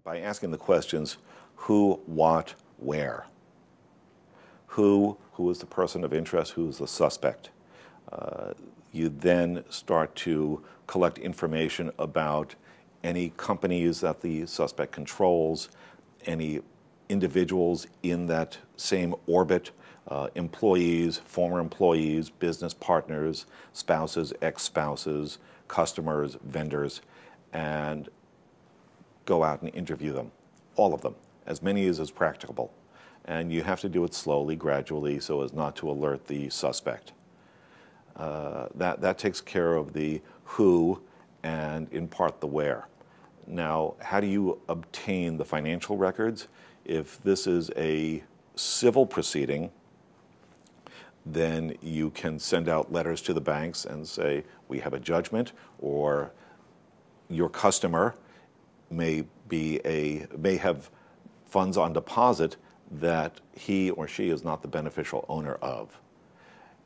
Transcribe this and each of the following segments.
by asking the questions who, what, where. Who is the person of interest, who is the suspect. You then start to collect information about any companies that the suspect controls, any individuals in that same orbit, employees, former employees, business partners, spouses, ex-spouses, customers, vendors, and go out and interview them, all of them, as many as is practicable. And you have to do it slowly, gradually, so as not to alert the suspect. That takes care of the who and, in part, the where. Now, how do you obtain the financial records? If this is a civil proceeding, then you can send out letters to the banks and say, we have a judgment, or your customer may have funds on deposit that he or she is not the beneficial owner of.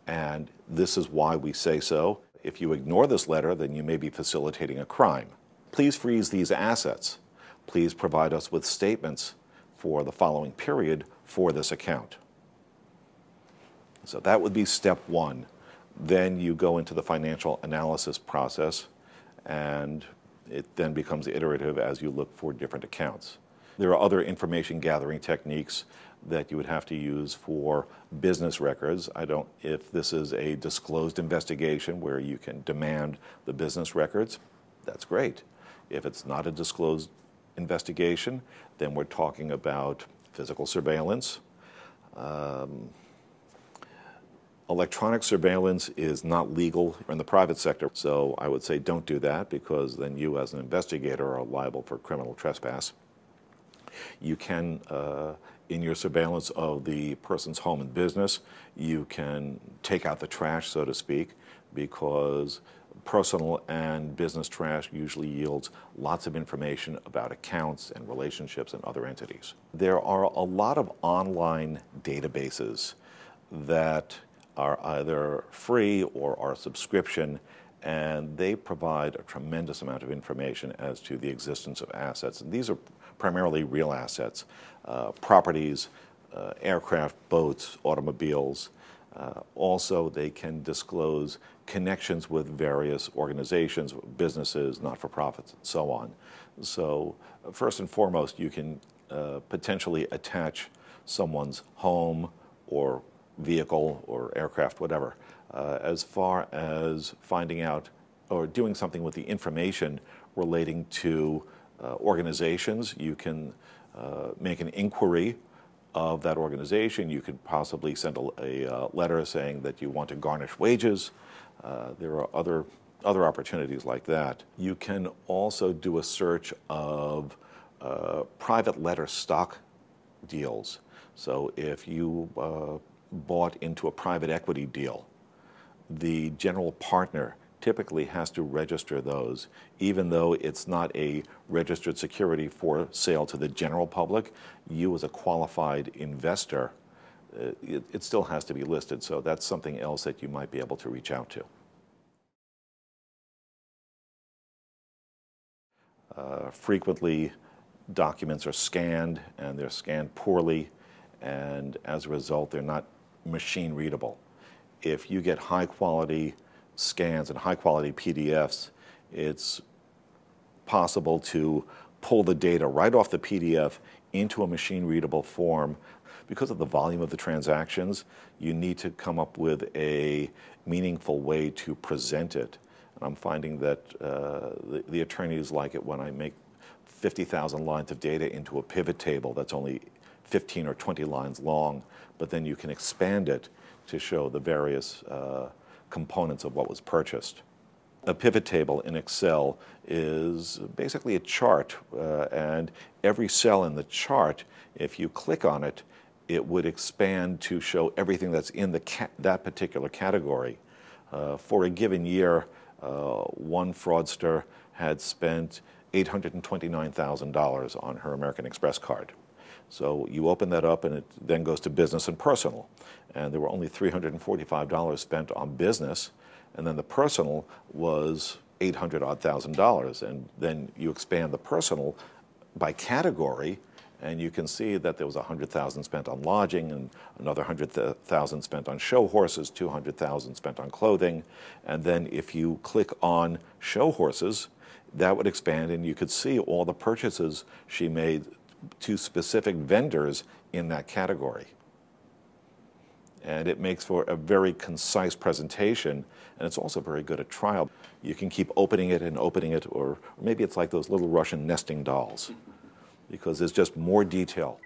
And this is why we say so. If you ignore this letter, then you may be facilitating a crime. Please freeze these assets. Please provide us with statements for the following period for this account. So that would be step one. Then you go into the financial analysis process, and it then becomes iterative as you look for different accounts. There are other information gathering techniques that you would have to use for business records. If this is a disclosed investigation where you can demand the business records, that's great. If it's not a disclosed investigation, then we're talking about physical surveillance. Electronic surveillance is not legal in the private sector, so I would say don't do that, because then you as an investigator are liable for criminal trespass. You can, in your surveillance of the person's home and business, you can take out the trash, so to speak, because personal and business trash usually yields lots of information about accounts and relationships and other entities. There are a lot of online databases that are either free or are subscription, and they provide a tremendous amount of information as to the existence of assets. And these are primarily real assets, properties, aircraft, boats, automobiles. Also, they can disclose connections with various organizations, businesses, not-for-profits, and so on. So first and foremost, you can potentially attach someone's home or vehicle or aircraft, whatever. As far as finding out or doing something with the information relating to organizations, you can make an inquiry of that organization. You could possibly send a letter saying that you want to garnish wages. There are other opportunities like that. You can also do a search of private letter stock deals. So if you bought into a private equity deal, the general partner typically has to register those, even though it's not a registered security for sale to the general public. You as a qualified investor, it still has to be listed, so that's something else that you might be able to reach out to. Frequently, documents are scanned, and they're scanned poorly, and as a result, they're not machine readable. If you get high quality scans and high quality PDFs, it's possible to pull the data right off the PDF into a machine readable form. Because of the volume of the transactions, you need to come up with a meaningful way to present it. And I'm finding that the attorneys like it when I make 50,000 lines of data into a pivot table that's only 15 or 20 lines long, but then you can expand it to show the various components of what was purchased. A pivot table in Excel is basically a chart, and every cell in the chart, if you click on it, it would expand to show everything that's in that particular category. For a given year, one fraudster had spent $829,000 on her American Express card. So you open that up, and it then goes to business and personal. And there were only $345 spent on business, and then the personal was $800,000. And then you expand the personal by category, and you can see that there was $100,000 spent on lodging and another $100,000 spent on show horses, $200,000 spent on clothing. And then if you click on show horses, that would expand and you could see all the purchases she made to specific vendors in that category. And it makes for a very concise presentation, and it's also very good at trial. You can keep opening it and opening it, or maybe it's like those little Russian nesting dolls, because there's just more detail.